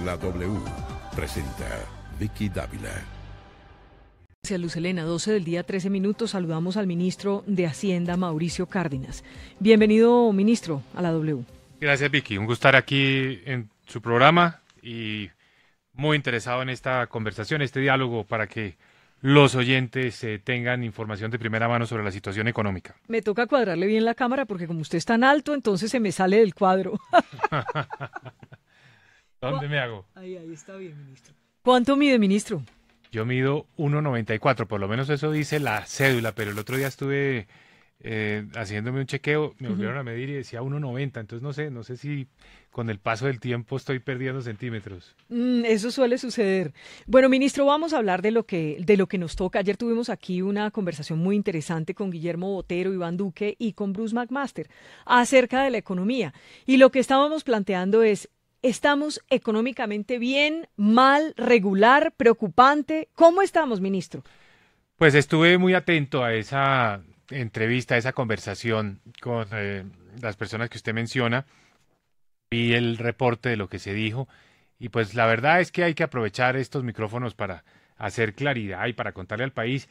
La W presenta Vicky Dávila. Gracias, Luz Helena. 12 del día, 13 minutos. Saludamos al ministro de Hacienda, Mauricio Cárdenas. Bienvenido, ministro, a la W. Gracias, Vicky. Un gusto estar aquí en su programa y muy interesado en esta conversación, este diálogo, para que los oyentes tengan información de primera mano sobre la situación económica. Me toca cuadrarle bien la cámara porque como usted es tan alto, entonces se me sale del cuadro. ¿Dónde me hago? Ahí está bien, ministro. ¿Cuánto mide, ministro? Yo mido 1,94, por lo menos eso dice la cédula, pero el otro día estuve haciéndome un chequeo, me volvieron a medir y decía 1,90, entonces no sé si con el paso del tiempo estoy perdiendo centímetros. Eso suele suceder. Bueno, ministro, vamos a hablar de lo que nos toca. Ayer tuvimos aquí una conversación muy interesante con Guillermo Botero, Iván Duque y con Bruce McMaster acerca de la economía. Y lo que estábamos planteando es, ¿estamos económicamente bien, mal, regular, preocupante? ¿Cómo estamos, ministro? Pues estuve muy atento a esa entrevista, a esa conversación con las personas que usted menciona. Vi el reporte de lo que se dijo y pues la verdad es que hay que aprovechar estos micrófonos para hacer claridad y para contarle al país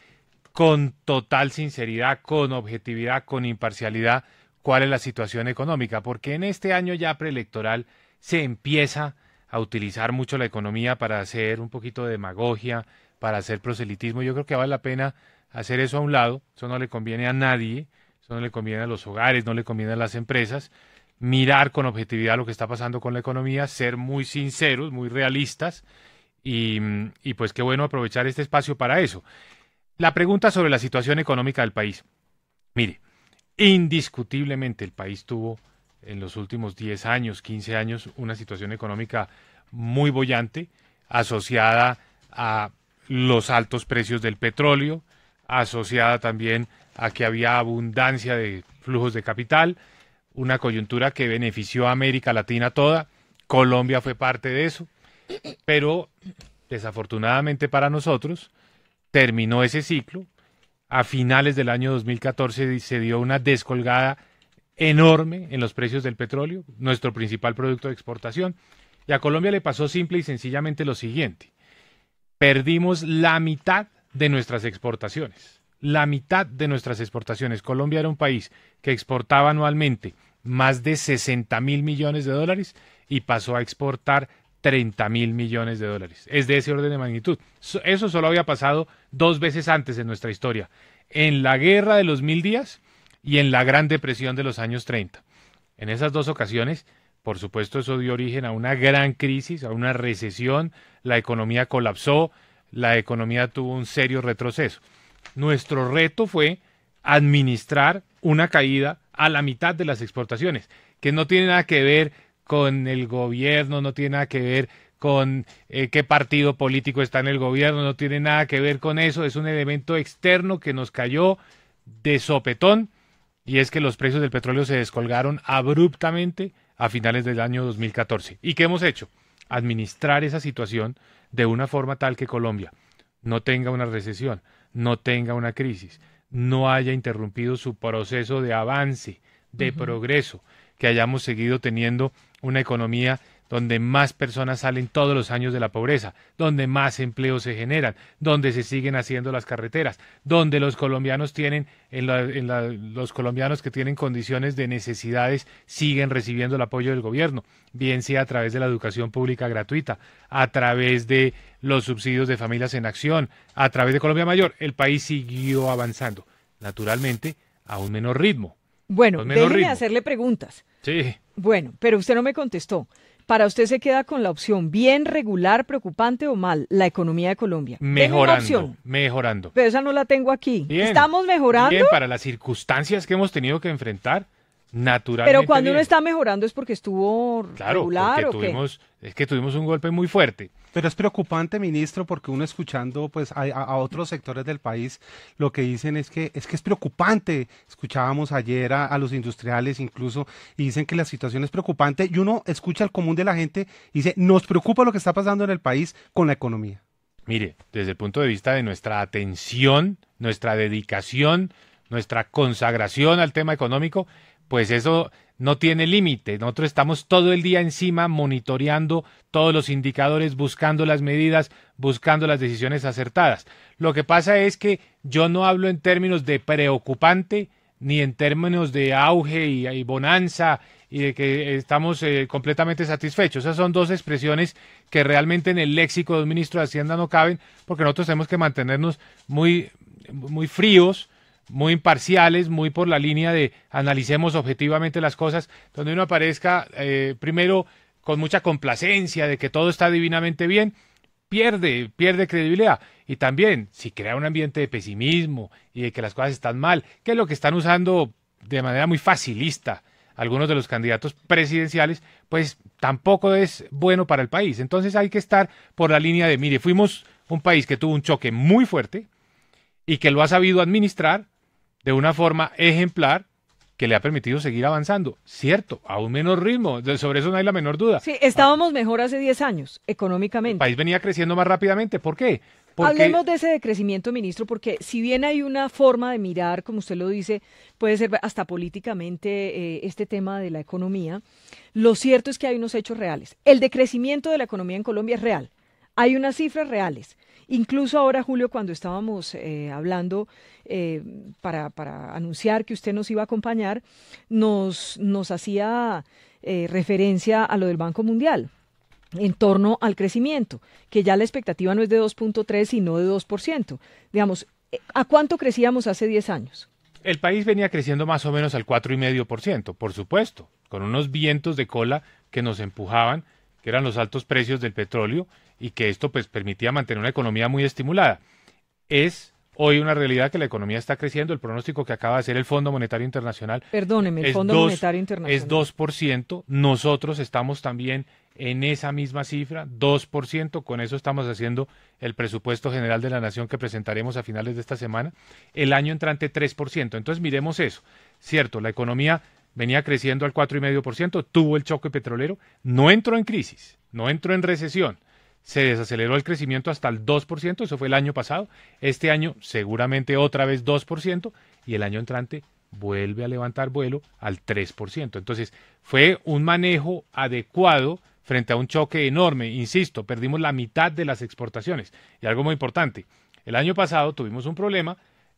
con total sinceridad, con objetividad, con imparcialidad cuál es la situación económica, porque en este año ya preelectoral se empieza a utilizar mucho la economía para hacer un poquito de demagogia, para hacer proselitismo. Yo creo que vale la pena hacer eso a un lado. Eso no le conviene a nadie, eso no le conviene a los hogares, no le conviene a las empresas. Mirar con objetividad lo que está pasando con la economía, ser muy sinceros, muy realistas y pues qué bueno aprovechar este espacio para eso. La pregunta sobre la situación económica del país. Mire, indiscutiblemente el país tuvo en los últimos 10 años, 15 años, una situación económica muy boyante, asociada a los altos precios del petróleo, asociada también a que había abundancia de flujos de capital, una coyuntura que benefició a América Latina toda. Colombia fue parte de eso, pero desafortunadamente para nosotros terminó ese ciclo. A finales del año 2014 se dio una descolgada enorme en los precios del petróleo, nuestro principal producto de exportación, y a Colombia le pasó simple y sencillamente lo siguiente: perdimos la mitad de nuestras exportaciones. La mitad de nuestras exportaciones. Colombia era un país que exportaba anualmente más de 60.000 millones de dólares y pasó a exportar 30.000 millones de dólares. Es de ese orden de magnitud. Eso solo había pasado 2 veces antes en nuestra historia, en la Guerra de los 1000 días y en la Gran Depresión de los años 30. En esas 2 ocasiones, por supuesto, eso dio origen a una gran crisis, a una recesión, la economía colapsó, la economía tuvo un serio retroceso. Nuestro reto fue administrar una caída a la mitad de las exportaciones, que no tiene nada que ver con el gobierno, no tiene nada que ver con qué partido político está en el gobierno, no tiene nada que ver con eso, es un elemento externo que nos cayó de sopetón, y es que los precios del petróleo se descolgaron abruptamente a finales del año 2014. ¿Y qué hemos hecho? Administrar esa situación de una forma tal que Colombia no tenga una recesión, no tenga una crisis, no haya interrumpido su proceso de avance, de progreso, que hayamos seguido teniendo una economía donde más personas salen todos los años de la pobreza, donde más empleos se generan, donde se siguen haciendo las carreteras, donde los colombianos tienen, los colombianos que tienen condiciones de necesidades siguen recibiendo el apoyo del gobierno, bien sea a través de la educación pública gratuita, a través de los subsidios de familias en acción, a través de Colombia Mayor. El país siguió avanzando, naturalmente, a un menor ritmo. Bueno, déjeme hacerle preguntas. Sí. Bueno, pero usted no me contestó. ¿Para usted se queda con la opción bien, regular, preocupante o mal la economía de Colombia? Mejorando. Pero esa no la tengo aquí. Bien, ¿estamos mejorando? Bien, para las circunstancias que hemos tenido que enfrentar, naturalmente. Pero cuando bien. uno está mejorando es porque estuvo regular o qué. Es que tuvimos un golpe muy fuerte. Pero es preocupante, ministro, porque uno escuchando pues a otros sectores del país lo que dicen es que es preocupante. Escuchábamos ayer a los industriales incluso y dicen que la situación es preocupante y uno escucha al común de la gente y dice, nos preocupa lo que está pasando en el país con la economía. Mire, desde el punto de vista de nuestra atención, nuestra dedicación, nuestra consagración al tema económico, pues eso no tiene límite. Nosotros estamos todo el día encima monitoreando todos los indicadores, buscando las medidas, buscando las decisiones acertadas. Lo que pasa es que yo no hablo en términos de preocupante ni en términos de auge y bonanza y de que estamos completamente satisfechos. Esas son dos expresiones que realmente en el léxico de un ministro de Hacienda no caben, porque nosotros tenemos que mantenernos muy fríos, muy imparciales, muy por la línea de analicemos objetivamente las cosas, donde uno aparezca primero con mucha complacencia de que todo está divinamente bien, pierde credibilidad. Y también, si crea un ambiente de pesimismo y de que las cosas están mal, que es lo que están usando de manera muy facilista algunos de los candidatos presidenciales, pues tampoco es bueno para el país. Entonces hay que estar por la línea de, mire, fuimos un país que tuvo un choque muy fuerte y que lo ha sabido administrar de una forma ejemplar que le ha permitido seguir avanzando. Cierto, a un menor ritmo, sobre eso no hay la menor duda. Sí, estábamos mejor hace 10 años, El económicamente. país venía creciendo más rápidamente. ¿Por qué? Porque Hablemos de ese decrecimiento, ministro, porque si bien hay una forma de mirar, como usted lo dice, puede ser hasta políticamente este tema de la economía, lo cierto es que hay unos hechos reales. El decrecimiento de la economía en Colombia es real. Hay unas cifras reales. Incluso ahora, Julio, cuando estábamos hablando para anunciar que usted nos iba a acompañar, nos hacía referencia a lo del Banco Mundial en torno al crecimiento, que ya la expectativa no es de 2.3, sino de 2%. Digamos, ¿a cuánto crecíamos hace 10 años? el país venía creciendo más o menos al 4,5%, por supuesto, con unos vientos de cola que nos empujaban, que eran los altos precios del petróleo y que esto pues permitía mantener una economía muy estimulada. Es hoy una realidad que la economía está creciendo. El pronóstico que acaba de hacer el Fondo Monetario Internacional Perdóneme, el Fondo Monetario Internacional es 2%. Nosotros estamos también en esa misma cifra, 2%. Con eso estamos haciendo el presupuesto general de la Nación que presentaremos a finales de esta semana. El año entrante 3%. Entonces miremos eso. Cierto, la economía venía creciendo al 4,5%, tuvo el choque petrolero, no entró en crisis, no entró en recesión. Se desaceleró el crecimiento hasta el 2%, eso fue el año pasado. Este año seguramente otra vez 2% y el año entrante vuelve a levantar vuelo al 3%. Entonces fue un manejo adecuado frente a un choque enorme. Insisto, perdimos la mitad de las exportaciones. Y algo muy importante, el año pasado tuvimos un problema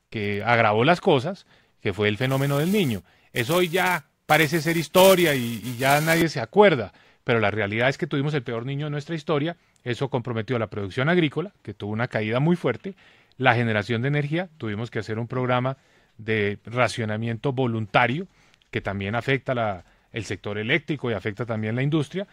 que agravó las cosas, que fue el fenómeno del Niño. Eso hoy ya parece ser historia y ya nadie se acuerda, pero la realidad es que tuvimos el peor Niño de nuestra historia. Eso comprometió la producción agrícola, que tuvo una caída muy fuerte, la generación de energía, tuvimos que hacer un programa de racionamiento voluntario, que también afecta el sector eléctrico y afecta también la industria,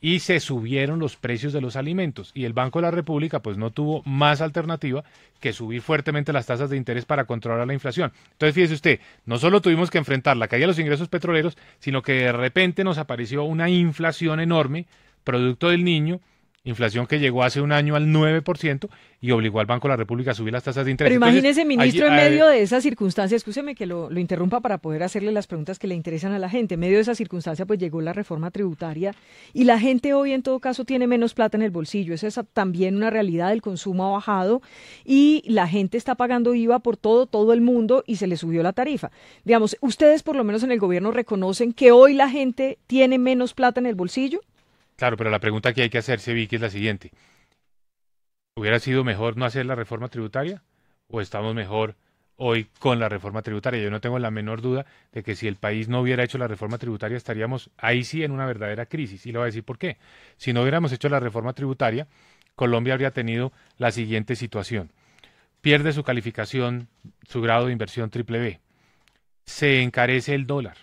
y se subieron los precios de los alimentos, y el Banco de la República pues no tuvo más alternativa que subir fuertemente las tasas de interés para controlar la inflación. Entonces fíjese usted, no solo tuvimos que enfrentar la caída de los ingresos petroleros, sino que de repente nos apareció una inflación enorme, producto del Niño, inflación que llegó hace un año al 9% y obligó al Banco de la República a subir las tasas de interés. Pero imagínese, entonces, ministro, en medio de esa circunstancia, escúcheme que lo interrumpa para poder hacerle las preguntas que le interesan a la gente. En medio de esa circunstancia, pues llegó la reforma tributaria y la gente hoy, en todo caso, tiene menos plata en el bolsillo. Esa es también una realidad. El consumo ha bajado y la gente está pagando IVA por todo el mundo y se le subió la tarifa. Digamos, ¿ustedes, por lo menos en el gobierno, reconocen que hoy la gente tiene menos plata en el bolsillo? Claro, pero la pregunta que hay que hacerse, Vicky, es la siguiente. ¿Hubiera sido mejor no hacer la reforma tributaria? ¿O estamos mejor hoy con la reforma tributaria? Yo no tengo la menor duda de que si el país no hubiera hecho la reforma tributaria estaríamos ahí sí en una verdadera crisis. Y le voy a decir por qué. Si no hubiéramos hecho la reforma tributaria, Colombia habría tenido la siguiente situación. Pierde su calificación, su grado de inversión BBB. Se encarece el dólar.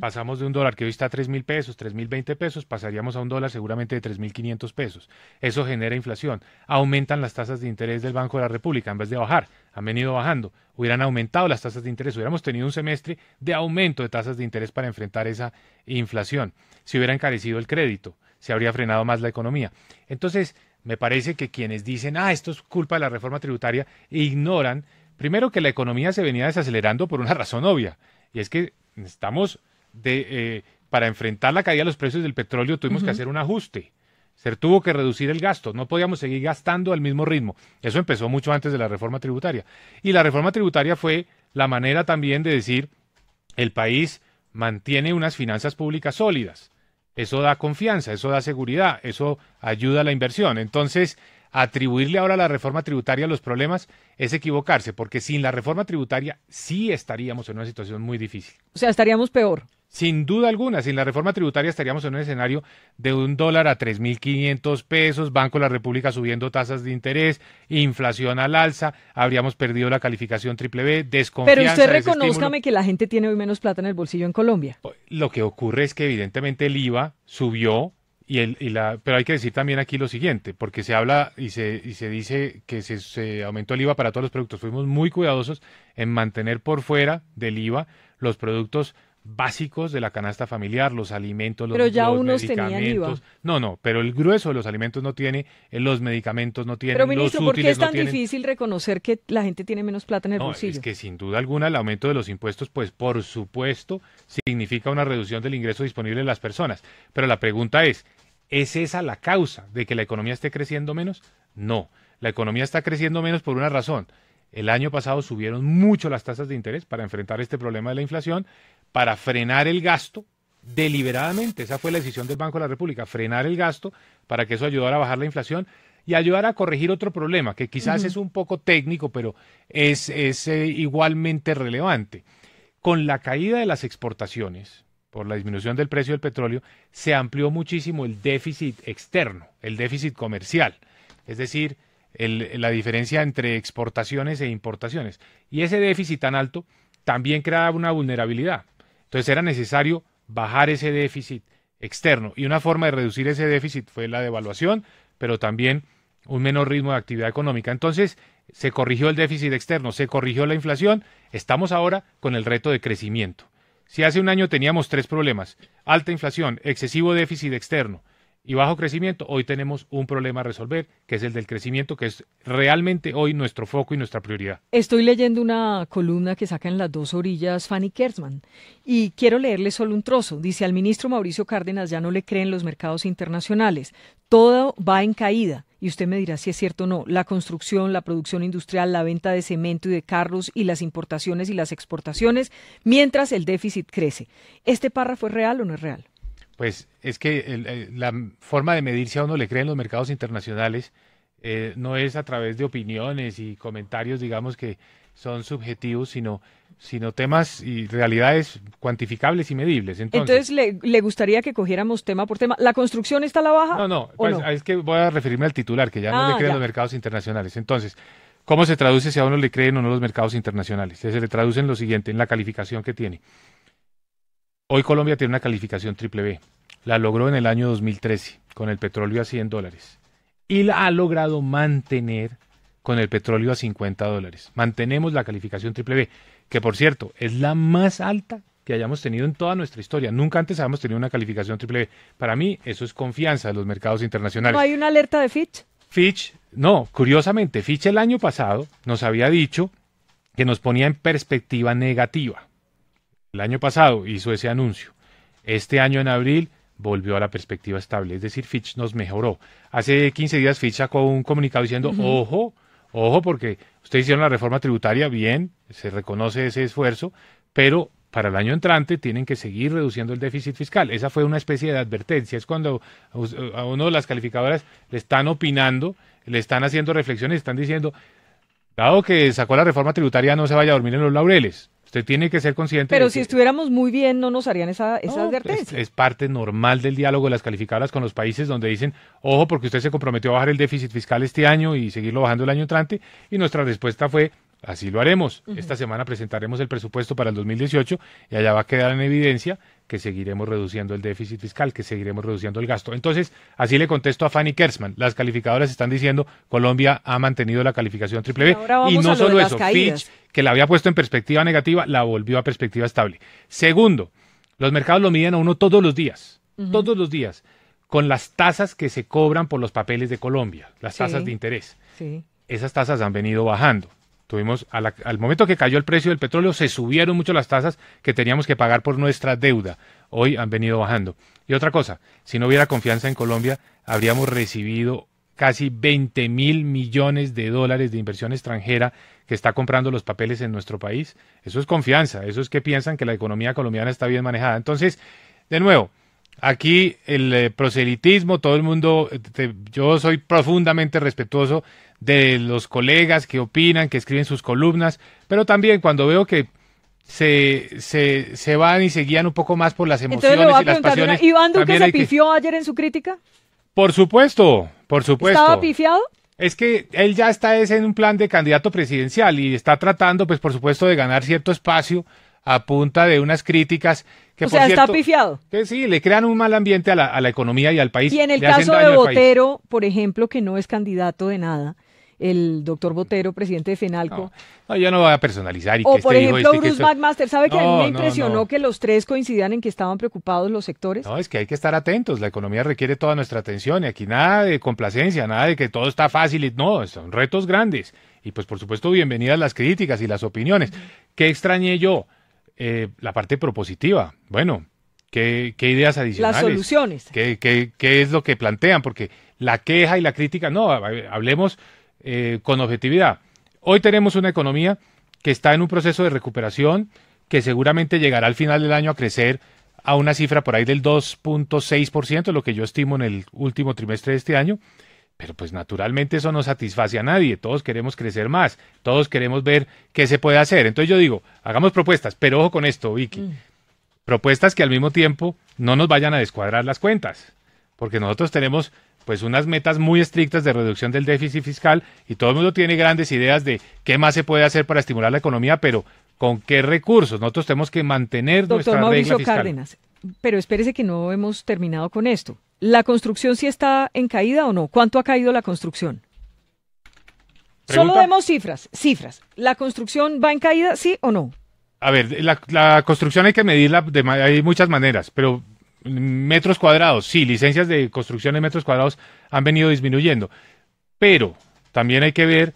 Pasamos de un dólar que hoy está a 3.000 pesos, 3.020 pesos, pasaríamos a un dólar seguramente de 3.500 pesos. Eso genera inflación. Aumentan las tasas de interés del Banco de la República en vez de bajar. Han venido bajando. Hubieran aumentado las tasas de interés. Hubiéramos tenido un semestre de aumento de tasas de interés para enfrentar esa inflación. Se hubiera encarecido el crédito. Se habría frenado más la economía. Entonces, me parece que quienes dicen, esto es culpa de la reforma tributaria, ignoran, primero, que la economía se venía desacelerando por una razón obvia. Y es que estamos para enfrentar la caída de los precios del petróleo tuvimos que hacer un ajuste. Se tuvo que reducir el gasto, no podíamos seguir gastando al mismo ritmo. Eso empezó mucho antes de la reforma tributaria. Y la reforma tributaria fue la manera también de decir, el país mantiene unas finanzas públicas sólidas. Eso da confianza, eso da seguridad, eso ayuda a la inversión. Entonces, atribuirle ahora a la reforma tributaria los problemas es equivocarse, porque sin la reforma tributaria sí estaríamos en una situación muy difícil. O sea, estaríamos peor. Sin duda alguna, sin la reforma tributaria estaríamos en un escenario de $1 a 3.500 pesos, Banco de la República subiendo tasas de interés, inflación al alza, habríamos perdido la calificación BBB, desconfianza. Pero usted desestímulo. reconózcame que la gente tiene hoy menos plata en el bolsillo en Colombia. Lo que ocurre es que evidentemente el IVA subió, pero hay que decir también aquí lo siguiente, porque se habla y se dice que se aumentó el IVA para todos los productos. Fuimos muy cuidadosos en mantener por fuera del IVA los productos básicos de la canasta familiar, los alimentos, pero ya los unos tenían IVA. No, pero el grueso de los alimentos no tiene, los medicamentos no tienen, pero ministro, los ¿por qué útiles es tan no tienen. difícil reconocer que la gente tiene menos plata en el bolsillo? Es que sin duda alguna el aumento de los impuestos, pues por supuesto, significa una reducción del ingreso disponible de las personas. Pero la pregunta ¿es esa la causa de que la economía esté creciendo menos? No, la economía está creciendo menos por una razón. El año pasado subieron mucho las tasas de interés para enfrentar este problema de la inflación, para frenar el gasto deliberadamente. Esa fue la decisión del Banco de la República, frenar el gasto para que eso ayudara a bajar la inflación y ayudara a corregir otro problema que quizás es un poco técnico, pero es igualmente relevante. Con la caída de las exportaciones, por la disminución del precio del petróleo, se amplió muchísimo el déficit externo, el déficit comercial, es decir, la diferencia entre exportaciones e importaciones. Y ese déficit tan alto también creaba una vulnerabilidad. Entonces era necesario bajar ese déficit externo y una forma de reducir ese déficit fue la devaluación, pero también un menor ritmo de actividad económica. Entonces se corrigió el déficit externo, se corrigió la inflación, estamos ahora con el reto de crecimiento. Si hace un año teníamos 3 problemas, alta inflación, excesivo déficit externo y bajo crecimiento, hoy tenemos un problema a resolver, que es el del crecimiento, que es realmente hoy nuestro foco y nuestra prioridad. Estoy leyendo una columna que saca en Las Dos Orillas Fanny Kersman y quiero leerle solo un trozo. Dice: al ministro Mauricio Cárdenas ya no le creen los mercados internacionales. Todo va en caída. Y usted me dirá si es cierto o no. La construcción, la producción industrial, la venta de cemento y de carros y las importaciones y las exportaciones, mientras el déficit crece. ¿Este párrafo es real o no es real? Pues es que la forma de medir si a uno le creen los mercados internacionales no es a través de opiniones y comentarios, digamos, que son subjetivos, sino temas y realidades cuantificables y medibles. Entonces ¿le gustaría que cogiéramos tema por tema? ¿La construcción está a la baja? No, pues, no? Es que voy a referirme al titular, que ya no le creen los mercados internacionales. Entonces, ¿cómo se traduce si a uno le creen o no los mercados internacionales? Se le traduce en lo siguiente, en la calificación que tiene. Hoy Colombia tiene una calificación BBB. La logró en el año 2013 con el petróleo a $100 y la ha logrado mantener con el petróleo a $50. Mantenemos la calificación BBB, que por cierto es la más alta que hayamos tenido en toda nuestra historia. Nunca antes habíamos tenido una calificación BBB. Para mí eso es confianza de los mercados internacionales. ¿No hay una alerta de Fitch? No, curiosamente, Fitch el año pasado nos había dicho que nos ponía en perspectiva negativa. El año pasado hizo ese anuncio. Este año en abril volvió a la perspectiva estable, es decir, Fitch nos mejoró. Hace 15 días Fitch sacó un comunicado diciendo, ojo, porque ustedes hicieron la reforma tributaria, bien, se reconoce ese esfuerzo, pero para el año entrante tienen que seguir reduciendo el déficit fiscal. Esa fue una especie de advertencia, es cuando a uno de las calificadoras le están opinando, le están haciendo reflexiones, están diciendo, dado que sacó la reforma tributaria, no se vaya a dormir en los laureles. Usted tiene que ser consciente. Pero de si que estuviéramos muy bien, no nos harían esa advertencia. Es parte normal del diálogo de las calificadoras con los países donde dicen, ojo, porque usted se comprometió a bajar el déficit fiscal este año y seguirlo bajando el año entrante. Y nuestra respuesta fue, así lo haremos. Esta semana presentaremos el presupuesto para el 2018 y allá va a quedar en evidencia que seguiremos reduciendo el déficit fiscal, que seguiremos reduciendo el gasto. Entonces, así le contesto a Fanny Kersman. Las calificadoras están diciendo, Colombia ha mantenido la calificación BBB. Y no solo eso, Fitch, que la había puesto en perspectiva negativa, la volvió a perspectiva estable. Segundo, los mercados lo miden a uno todos los días, con las tasas que se cobran por los papeles de Colombia, las tasas de interés. Sí. Esas tasas han venido bajando. Tuvimos, al momento que cayó el precio del petróleo, se subieron mucho las tasas que teníamos que pagar por nuestra deuda. Hoy han venido bajando. Y otra cosa, si no hubiera confianza en Colombia, habríamos recibido casi 20.000 millones de dólares de inversión extranjera que está comprando los papeles en nuestro país. Eso es confianza, eso es que piensan que la economía colombiana está bien manejada. Entonces, de nuevo, aquí el proselitismo, todo el mundo, yo soy profundamente respetuoso de los colegas que opinan, que escriben sus columnas, pero también cuando veo que se van y se guían un poco más por las emociones y las pasiones. ¿Iván Duque se pifió ayer en su crítica? Por supuesto, por supuesto. ¿Estaba pifiado? Es que él ya está en un plan de candidato presidencial y está tratando, pues por supuesto, de ganar cierto espacio a punta de unas críticas que, o sea, está pifiado. Que sí, le crean un mal ambiente a la economía y al país. Y en el caso de Botero, por ejemplo, que no es candidato de nada, el doctor Botero, presidente de FENALCO. No, yo no voy a personalizar. O por ejemplo, Bruce McMaster, ¿sabe que a mí me impresionó que los tres coincidían en que estaban preocupados los sectores? No, es que hay que estar atentos, la economía requiere toda nuestra atención y aquí nada de complacencia, nada de que todo está fácil, no, son retos grandes. Y pues por supuesto, bienvenidas las críticas y las opiniones. ¿Qué extrañé yo? La parte propositiva. Bueno, ¿qué ideas adicionales? Las soluciones. ¿Qué es lo que plantean? Porque la queja y la crítica, no, hablemos con objetividad. Hoy tenemos una economía que está en un proceso de recuperación que seguramente llegará al final del año a crecer a una cifra por ahí del 2.6%, lo que yo estimo en el último trimestre de este año, pero pues naturalmente eso no satisface a nadie, todos queremos crecer más, todos queremos ver qué se puede hacer. Entonces yo digo, hagamos propuestas, pero ojo con esto, Vicky, propuestas que al mismo tiempo no nos vayan a descuadrar las cuentas, porque nosotros tenemos pues unas metas muy estrictas de reducción del déficit fiscal y todo el mundo tiene grandes ideas de qué más se puede hacer para estimular la economía, pero ¿con qué recursos? Nosotros tenemos que mantener nuestra regla fiscal. Cárdenas, pero espérese que no hemos terminado con esto. ¿La construcción sí está en caída o no? ¿Cuánto ha caído la construcción? ¿Pregunta? Solo demos cifras. ¿La construcción va en caída, sí o no? A ver, la construcción hay que medirla hay muchas maneras, pero metros cuadrados, sí, licencias de construcción en metros cuadrados han venido disminuyendo, pero también hay que ver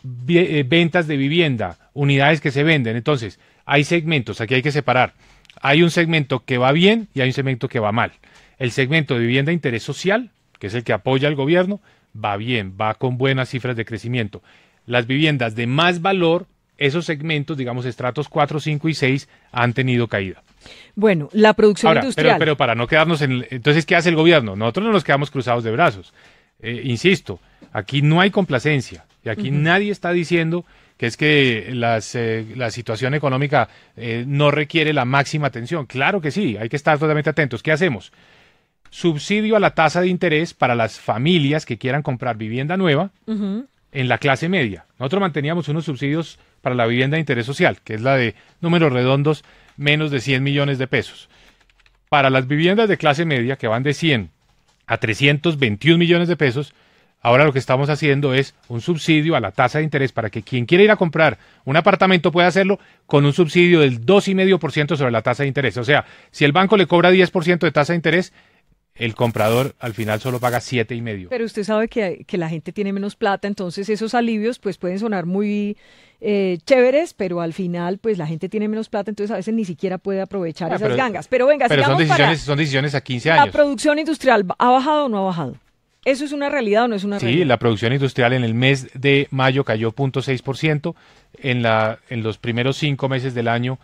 ventas de vivienda, unidades que se venden. Entonces, hay segmentos, aquí hay que separar. Hay un segmento que va bien y hay un segmento que va mal. El segmento de vivienda de interés social, que es el que apoya al gobierno, va bien, va con buenas cifras de crecimiento. Las viviendas de más valor, esos segmentos, digamos estratos 4, 5 y 6, han tenido caída. Bueno, la producción industrial. Pero para no quedarnos entonces, ¿qué hace el gobierno? Nosotros no nos quedamos cruzados de brazos. Insisto, aquí no hay complacencia y aquí nadie está diciendo que es que la situación económica no requiere la máxima atención. Claro que sí, hay que estar totalmente atentos. ¿Qué hacemos? Subsidio a la tasa de interés para las familias que quieran comprar vivienda nueva en la clase media. Nosotros manteníamos unos subsidios para la vivienda de interés social, que es la de números redondos, menos de 100 millones de pesos. Para las viviendas de clase media, que van de 100 a 321 millones de pesos, ahora lo que estamos haciendo es un subsidio a la tasa de interés para que quien quiera ir a comprar un apartamento pueda hacerlo con un subsidio del 2,5% sobre la tasa de interés. O sea, si el banco le cobra 10% de tasa de interés, el comprador al final solo paga 7,5%. Pero usted sabe que la gente tiene menos plata, entonces esos alivios pues pueden sonar muy chéveres, pero al final pues la gente tiene menos plata, entonces a veces ni siquiera puede aprovechar esas gangas. Pero venga, pero son decisiones a 15 años. ¿La producción industrial ha bajado o no ha bajado? ¿Eso es una realidad o no es una realidad? Sí, la producción industrial en el mes de mayo cayó 0,6%, en los primeros 5 meses del año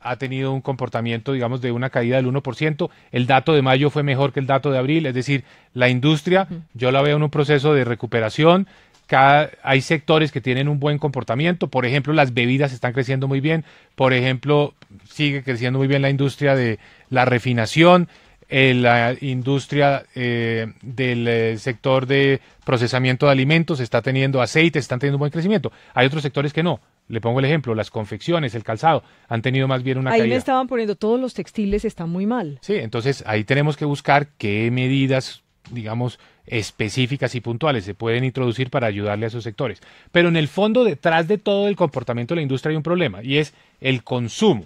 ha tenido un comportamiento, digamos, de una caída del 1%. El dato de mayo fue mejor que el dato de abril, es decir, la industria, yo la veo en un proceso de recuperación. Hay sectores que tienen un buen comportamiento, por ejemplo, las bebidas están creciendo muy bien, por ejemplo, sigue creciendo muy bien la industria de la refinación, la industria del sector de procesamiento de alimentos está teniendo aceites, están teniendo un buen crecimiento. Hay otros sectores que no. Le pongo el ejemplo, las confecciones, el calzado, han tenido más bien una caída. Ahí me estaban poniendo, todos los textiles están muy mal. Sí, entonces ahí tenemos que buscar qué medidas, digamos, específicas y puntuales se pueden introducir para ayudarle a esos sectores. Pero en el fondo, detrás de todo el comportamiento de la industria hay un problema, y es el consumo.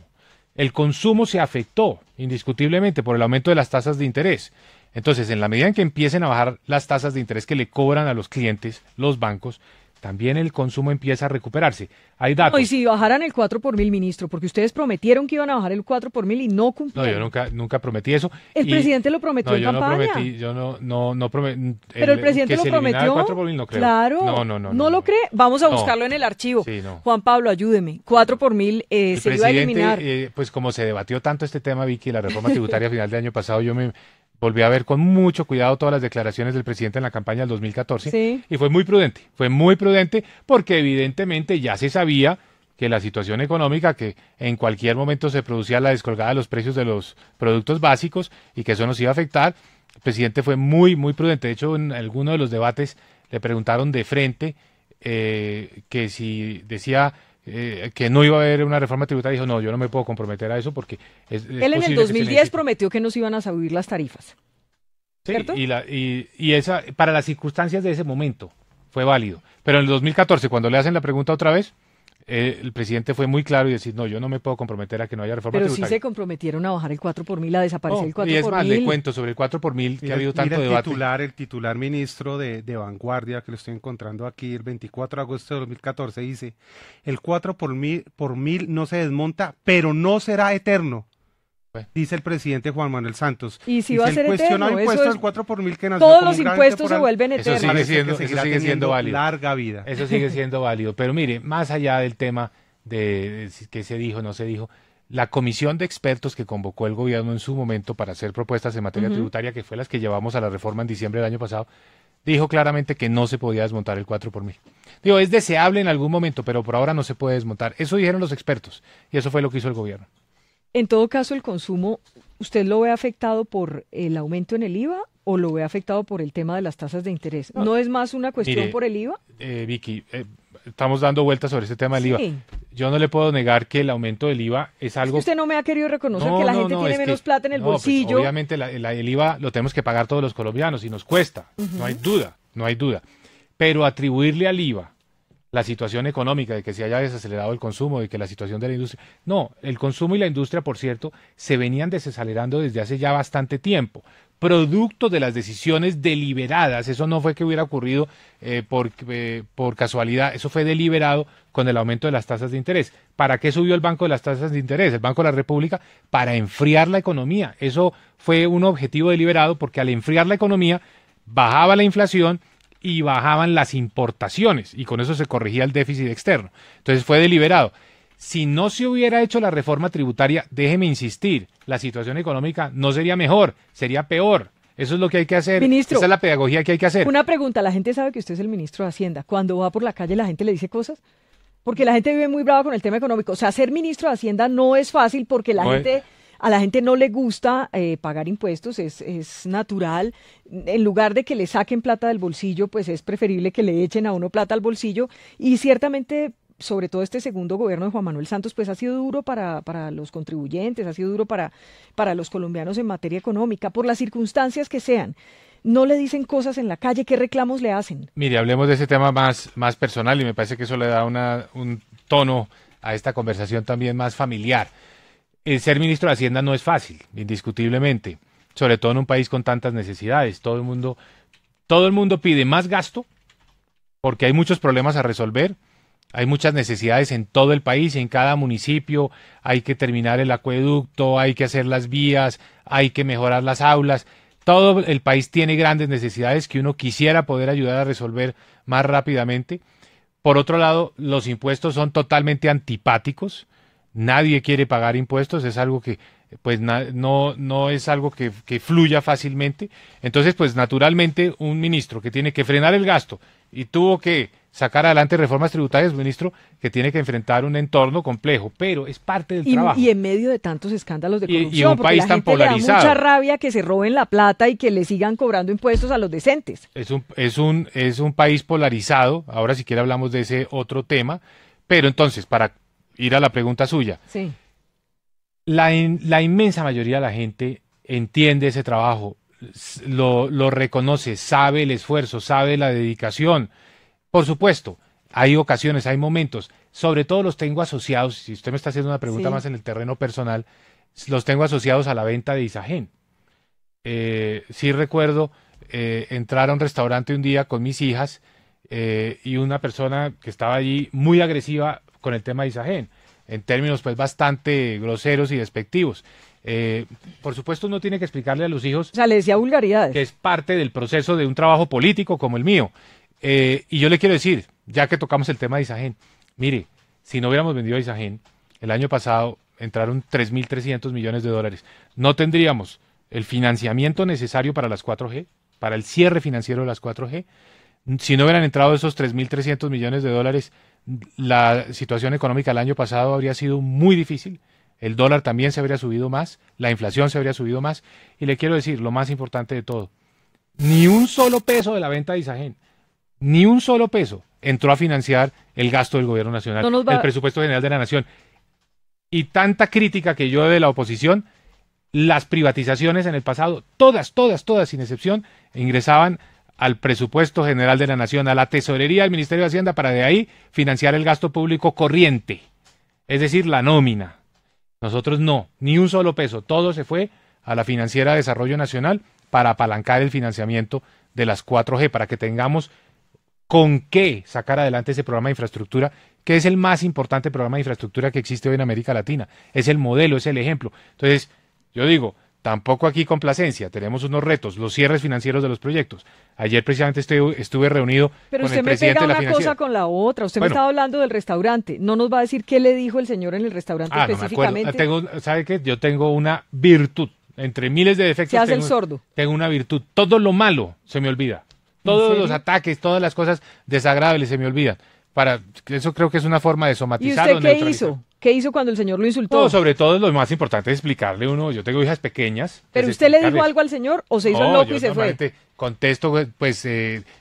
El consumo se afectó indiscutiblemente por el aumento de las tasas de interés. Entonces, en la medida en que empiecen a bajar las tasas de interés que le cobran a los clientes, los bancos, también el consumo empieza a recuperarse. Hay datos. No, y si bajaran el 4 por mil, ministro, porque ustedes prometieron que iban a bajar el 4 por mil y no No, cumplieron. yo nunca prometí eso. El presidente lo prometió No, en yo no campaña. prometí, yo no prometí. Pero el presidente que lo se eliminara el prometió. 4 por mil, no creo. Claro. ¿No lo cree? Vamos a No. buscarlo en el archivo. Sí, no. Juan Pablo, ayúdeme. 4 por mil El se iba a eliminar. presidente, pues como se debatió tanto este tema, Vicky, la reforma tributaria a final de año pasado, yo me volví a ver con mucho cuidado todas las declaraciones del presidente en la campaña del 2014 Sí. y fue muy prudente porque evidentemente ya se sabía que la situación económica, que en cualquier momento se producía la descolgada de los precios de los productos básicos y que eso nos iba a afectar, el presidente fue muy prudente. De hecho, en alguno de los debates le preguntaron de frente que si decía que no iba a haber una reforma tributaria, dijo, no, yo no me puedo comprometer a eso porque Él en el posible que se 2010 necesite. prometió que no se iban a subir las tarifas. Sí, ¿cierto? y esa, para las circunstancias de ese momento, fue válido. Pero en el 2014, cuando le hacen la pregunta otra vez, el presidente fue muy claro y decir, no, yo no me puedo comprometer a que no haya reforma Pero sí tributaria. se comprometieron a bajar el 4 por mil, a desaparecer el 4 y es por más, mil. le cuento sobre el 4 por mil, que ha habido Mira tanto debate. el titular ministro de Vanguardia, que lo estoy encontrando aquí, el 24 de agosto de 2014, dice, el 4 por mil no se desmonta, pero no será eterno. Bueno. Dice el presidente Juan Manuel Santos. Y si Dice, va a el ser cuestionado eterno, impuesto eso es- del 4 por mil que nació Todos como los un gran impuestos se temporal, vuelven Eso eternos. sigue parece siendo, que eso seguirá sigue siendo teniendo válido. larga vida. Eso sigue siendo válido. Pero mire, más allá del tema de qué se dijo, no se dijo, la comisión de expertos que convocó el gobierno en su momento para hacer propuestas en materia tributaria, que fue las que llevamos a la reforma en diciembre del año pasado, dijo claramente que no se podía desmontar el 4 por mil. Digo, es deseable en algún momento, pero por ahora no se puede desmontar. Eso dijeron los expertos y eso fue lo que hizo el gobierno. En todo caso, el consumo, ¿usted lo ve afectado por el aumento en el IVA o lo ve afectado por el tema de las tasas de interés? ¿No es más una cuestión Mire, por el IVA? Vicky, estamos dando vueltas sobre este tema del IVA. Sí. Yo no le puedo negar que el aumento del IVA es Es que algo... usted no me ha querido reconocer No, que la no, gente no, tiene es que- menos plata en el no, pues, bolsillo. obviamente el IVA lo tenemos que pagar todos los colombianos y nos cuesta, no hay duda. Pero atribuirle al IVA la situación económica de que se haya desacelerado el consumo, de que la situación de la industria... No, el consumo y la industria, por cierto, se venían desacelerando desde hace ya bastante tiempo, producto de las decisiones deliberadas. Eso no fue que hubiera ocurrido por casualidad, eso fue deliberado con el aumento de las tasas de interés. ¿Para qué subió el Banco de las Tasas de Interés? El Banco de la República, para enfriar la economía. Eso fue un objetivo deliberado porque al enfriar la economía bajaba la inflación y bajaban las importaciones y con eso se corregía el déficit externo. Entonces fue deliberado. Si no se hubiera hecho la reforma tributaria, déjeme insistir, la situación económica no sería mejor, sería peor. Eso es lo que hay que hacer. Ministro, esa es la pedagogía que hay que hacer. Una pregunta, la gente sabe que usted es el ministro de Hacienda. Cuando va por la calle, la gente le dice cosas. Porque la gente vive muy brava con el tema económico. O sea, ser ministro de Hacienda no es fácil porque No es- a la gente no le gusta pagar impuestos, es natural. En lugar de que le saquen plata del bolsillo, pues es preferible que le echen a uno plata al bolsillo. Y ciertamente, sobre todo este segundo gobierno de Juan Manuel Santos, pues ha sido duro para los contribuyentes, ha sido duro para los colombianos en materia económica, por las circunstancias que sean. No le dicen cosas en la calle, ¿qué reclamos le hacen? Mire, hablemos de ese tema más personal y me parece que eso le da un tono a esta conversación también más familiar. El ser ministro de Hacienda no es fácil, indiscutiblemente, sobre todo en un país con tantas necesidades. Todo el mundo pide más gasto porque hay muchos problemas a resolver. Hay muchas necesidades en todo el país, en cada municipio. Hay que terminar el acueducto, hay que hacer las vías, hay que mejorar las aulas. Todo el país tiene grandes necesidades que uno quisiera poder ayudar a resolver más rápidamente. Por otro lado, los impuestos son totalmente antipáticos. Nadie quiere pagar impuestos, es algo que pues no es algo que fluya fácilmente. Entonces, pues naturalmente un ministro que tiene que frenar el gasto y tuvo que sacar adelante reformas tributarias, un ministro que tiene que enfrentar un entorno complejo, pero es parte del trabajo. Y en medio de tantos escándalos de Y corrupción, un porque país la tan gente le da polarizado. mucha rabia que se roben la plata y que le sigan cobrando impuestos a los decentes. Es un país polarizado, ahora si quiere hablamos de ese otro tema, pero entonces, para ir a la pregunta suya, Sí. la inmensa mayoría de la gente entiende ese trabajo, lo reconoce, sabe el esfuerzo, sabe la dedicación. Por supuesto, hay ocasiones, hay momentos, sobre todo los tengo asociados, si usted me está haciendo una pregunta Sí. más en el terreno personal, los tengo asociados a la venta de Isagen. Sí recuerdo entrar a un restaurante un día con mis hijas y una persona que estaba allí muy agresiva con el tema de Isagen, en términos pues bastante groseros y despectivos. Por supuesto uno tiene que explicarle a los hijos O sea, le decía vulgaridades. que es parte del proceso de un trabajo político como el mío. Y yo le quiero decir, ya que tocamos el tema de Isagen, mire, si no hubiéramos vendido a Isagen, el año pasado entraron 3.300 millones de dólares. No tendríamos el financiamiento necesario para las 4G, para el cierre financiero de las 4G. Si no hubieran entrado esos 3.300 millones de dólares, la situación económica el año pasado habría sido muy difícil. El dólar también se habría subido más, la inflación se habría subido más. Y le quiero decir, lo más importante de todo, ni un solo peso de la venta de Isagen, ni un solo peso entró a financiar el gasto del gobierno nacional, el presupuesto general de la nación. Y tanta crítica que yo de la oposición, las privatizaciones en el pasado, todas, sin excepción, ingresaban al presupuesto general de la nación, a la tesorería del Ministerio de Hacienda, para de ahí financiar el gasto público corriente, es decir, la nómina. Nosotros no, ni un solo peso, todo se fue a la Financiera de Desarrollo Nacional para apalancar el financiamiento de las 4G, para que tengamos con qué sacar adelante ese programa de infraestructura, que es el más importante programa de infraestructura que existe hoy en América Latina. Es el modelo, es el ejemplo. Entonces, yo digo, tampoco aquí complacencia, tenemos unos retos, los cierres financieros de los proyectos. Ayer precisamente estuve reunido con el presidente de la financiera. Pero usted me pega una cosa con la otra, usted me estaba hablando del restaurante, no nos va a decir qué le dijo el señor en el restaurante específicamente. No me acuerdo. ¿Sabe qué? Yo tengo una virtud, entre miles de defectos. Se hace el sordo. Tengo una virtud, todo lo malo se me olvida. Todos los ataques, todas las cosas desagradables se me olvidan. Eso creo que es una forma de somatizar. ¿Y usted qué hizo? ¿Qué hizo cuando el señor lo insultó? No, sobre todo lo más importante es explicarle uno. Yo tengo hijas pequeñas. ¿Pero usted le dijo algo al señor o se hizo el loco y se fue? Contesto, pues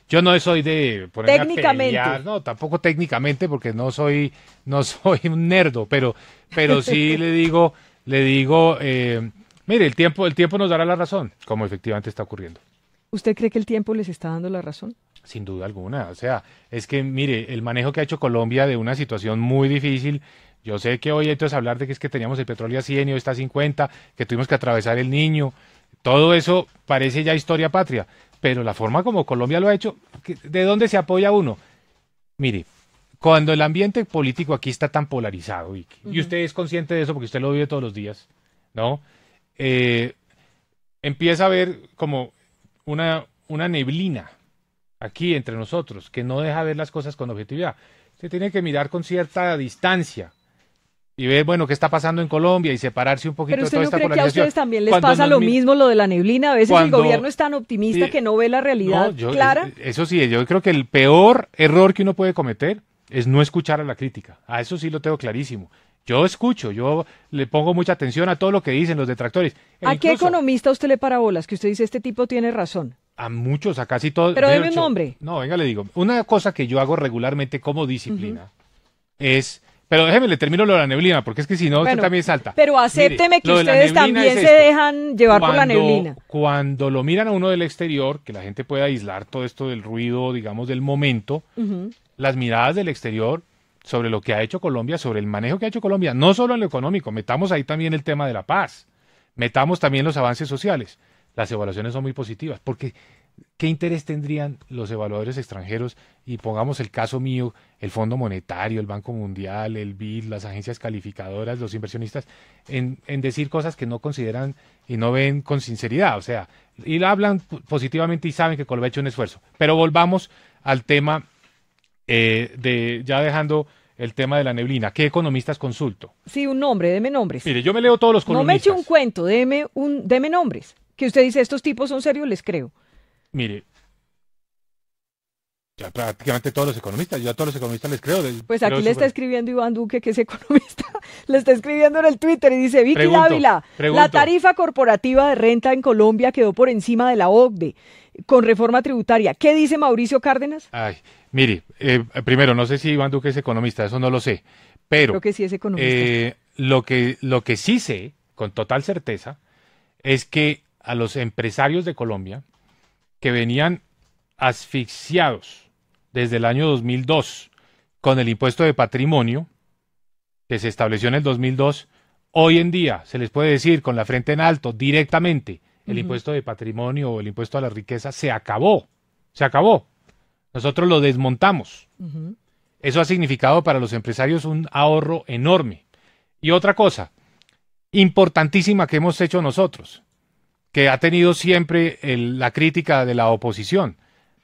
yo no soy de ponerme a pelear. No, tampoco técnicamente, porque no soy un nerdo, pero sí le digo, mire, el tiempo nos dará la razón, como efectivamente está ocurriendo. ¿Usted cree que el tiempo les está dando la razón? Sin duda alguna. O sea, es que, mire, el manejo que ha hecho Colombia de una situación muy difícil. Yo sé que hoy entonces hablar de que es que teníamos el petróleo a 100 y hoy está a 50, que tuvimos que atravesar el Niño, todo eso parece ya historia patria. Pero la forma como Colombia lo ha hecho, ¿de dónde se apoya uno? Mire, cuando el ambiente político aquí está tan polarizado, y usted es consciente de eso porque usted lo vive todos los días, ¿no? Empieza a haber como una neblina aquí entre nosotros, que no deja ver las cosas con objetividad. Se tiene que mirar con cierta distancia y ver, bueno, qué está pasando en Colombia y separarse un poquito de toda esta polarización. ¿Pero usted no cree que a ustedes también les pasa lo mismo, lo de la neblina? A veces el gobierno es tan optimista que no ve la realidad clara. Eso sí, yo creo que el peor error que uno puede cometer es no escuchar a la crítica. A eso sí lo tengo clarísimo. Yo escucho, yo le pongo mucha atención a todo lo que dicen los detractores. ¿A qué economista usted le para bolas? Que usted dice, este tipo tiene razón. A muchos, a casi todos. Pero deme un nombre. No, venga, le digo. Una cosa que yo hago regularmente como disciplina es... Pero déjeme, le termino lo de la neblina, porque es que si no, usted también salta. Pero acépteme que ustedes también se dejan llevar por la neblina. Cuando lo miran a uno del exterior, que la gente puede aislar todo esto del ruido, digamos, del momento, las miradas del exterior sobre lo que ha hecho Colombia, sobre el manejo que ha hecho Colombia, no solo en lo económico, metamos ahí también el tema de la paz, metamos también los avances sociales. Las evaluaciones son muy positivas, porque ¿qué interés tendrían los evaluadores extranjeros? Y pongamos el caso mío, el Fondo Monetario, el Banco Mundial, el BID, las agencias calificadoras, los inversionistas, en decir cosas que no consideran y no ven con sinceridad. O sea, y hablan positivamente y saben que Colombia ha hecho un esfuerzo. Pero volvamos al tema ya dejando el tema de la neblina. ¿Qué economistas consulto? Sí, un nombre, deme nombres. Mire, yo me leo todos los columnistas. No me eche un cuento, deme nombres. Que usted dice, estos tipos son serios, les creo. Mire, ya prácticamente todos los economistas, yo a todos los economistas les creo. Pues aquí le está escribiendo Iván Duque, que es economista, le está escribiendo en el Twitter y dice, Vicky Dávila, la tarifa corporativa de renta en Colombia quedó por encima de la OCDE con reforma tributaria. ¿Qué dice Mauricio Cárdenas? Ay, mire, primero, no sé si Iván Duque es economista, eso no lo sé, pero... Creo que sí es economista. Lo que sí sé, con total certeza, es que a los empresarios de Colombia que venían asfixiados desde el año 2002 con el impuesto de patrimonio que se estableció en el 2002, hoy en día se les puede decir con la frente en alto directamente, el impuesto de patrimonio o el impuesto a la riqueza se acabó. Nosotros lo desmontamos. Ujú. Eso ha significado para los empresarios un ahorro enorme. Y otra cosa importantísima que hemos hecho nosotros, que ha tenido siempre la crítica de la oposición,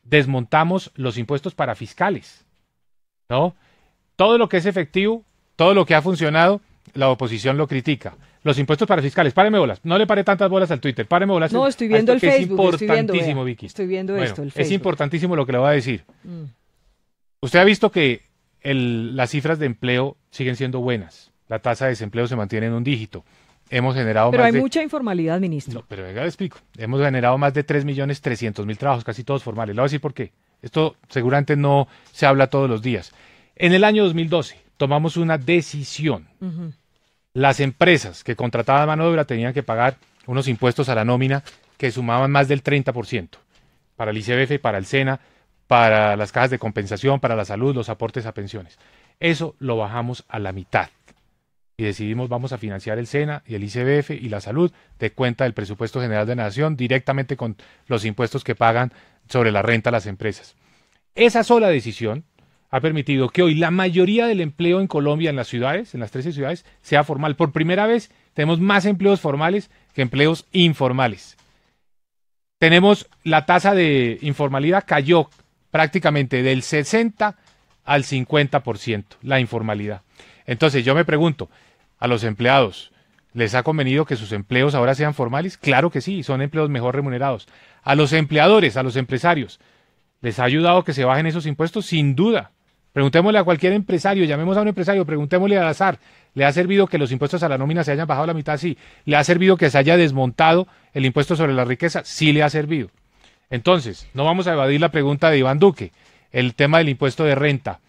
desmontamos los impuestos para fiscales, ¿no? Todo lo que es efectivo, todo lo que ha funcionado, la oposición lo critica. Los impuestos para fiscales, páreme bolas, no le pare tantas bolas al Twitter, páreme bolas. No, estoy viendo a el esto que Facebook, es estoy viendo, importantísimo, vea, Vicky. estoy viendo Bueno, esto, el es Facebook. importantísimo lo que le voy a decir. Mm. Usted ha visto que las cifras de empleo siguen siendo buenas. La tasa de desempleo se mantiene en un dígito. Hemos generado Pero más hay de... mucha informalidad, ministro. No, pero venga, le explico. Hemos generado más de 3.300.000 trabajos, casi todos formales. Le voy a decir por qué. Esto seguramente no se habla todos los días. En el año 2012 tomamos una decisión. Ujú. Las empresas que contrataban mano de obra tenían que pagar unos impuestos a la nómina que sumaban más del 30%. Para el ICBF, para el SENA, para las cajas de compensación, para la salud, los aportes a pensiones. Eso lo bajamos a la mitad. Y decidimos vamos a financiar el SENA y el ICBF y la salud de cuenta del presupuesto general de la nación directamente con los impuestos que pagan sobre la renta las empresas. Esa sola decisión ha permitido que hoy la mayoría del empleo en Colombia, en las ciudades, en las 13 ciudades, sea formal. Por primera vez tenemos más empleos formales que empleos informales. Tenemos la tasa de informalidad cayó prácticamente del 60 al 50%, la informalidad. Entonces yo me pregunto, ¿a los empleados les ha convenido que sus empleos ahora sean formales? Claro que sí, son empleos mejor remunerados. ¿A los empleadores, a los empresarios, les ha ayudado que se bajen esos impuestos? Sin duda. Preguntémosle a cualquier empresario, llamemos a un empresario, preguntémosle al azar, ¿le ha servido que los impuestos a la nómina se hayan bajado a la mitad? Sí. ¿Le ha servido que se haya desmontado el impuesto sobre la riqueza? Sí le ha servido. Entonces, no vamos a evadir la pregunta de Iván Duque, el tema del impuesto de renta.